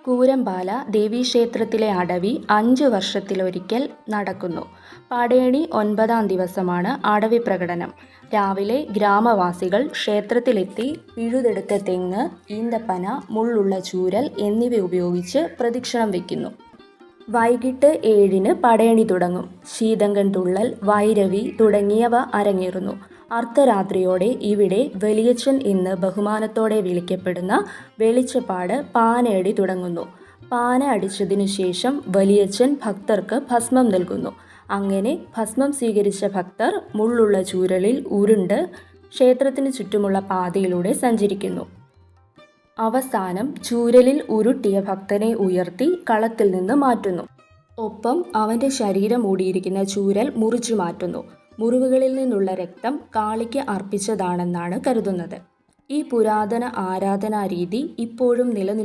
കൂരമ്പാല ദേവീക്ഷേത്രത്തിലെ അടവി 5 വർഷത്തിലൊരിക്കൽ നടക്കുന്നു. പടയണി 9-ാം ദിവസമാണ് അടവി പ്രകടനം. രാവിലെ ഗ്രാമവാസികൾ ക്ഷേത്രത്തിലെത്തി പിഴുതെടുത്ത തെങ്ങ്, ഈന്തപ്പന, മുള്ളുള്ള ചൂരൽ എന്നിവ ഉപയോഗിച്ച് പ്രദക്ഷിണം വയ്ക്കുന്നു. വൈകിട്ട് 7-ന് പടയണി തുടങ്ങും. ശീതങ്കൻ തുള്ളൽ, വൈരവി തുടങ്ങിയവ അരങ്ങേറുന്നു. അർദ്ധരാത്രിയോടെ ഇവിടെ വലിയച്ഛൻ എന്ന് ബഹുമാനത്തോടെ വിളിക്കപ്പെടുന്ന വെളിച്ചപ്പാട് പാനയടി തുടങ്ങുന്നു. പാന അടിച്ചതിനു ശേഷം വലിയച്ഛൻ ഭക്തർക്ക് ഭസ്മം നൽകുന്നു. അങ്ങനെ ഭസ്മം സ്വീകരിച്ച ഭക്തർ മുള്ളുള്ള ചൂരലിൽ ഉരുണ്ട് ക്ഷേത്രത്തിന് ചുറ്റുമുള്ള പാതയിലൂടെ സഞ്ചരിക്കുന്നു. അവസാനം ചൂരലിൽ ഉരുട്ടിയ ഭക്തനെ ഉയർത്തി കളത്തിൽ നിന്ന് മാറ്റുന്നു. ഒപ്പം അവൻ്റെ ശരീരം മൂടിയിരിക്കുന്ന ചൂരൽ മുറിച്ചു മാറ്റുന്നു. മുറിവുകളിൽ നിന്നുള്ള രക്തം കാളിക്ക് അർപ്പിച്ചതാണെന്നാണ് കരുതുന്നത്. ഈ പുരാതന ആരാധനാരീതി ഇപ്പോഴും നിലനിൽക്കുന്നു.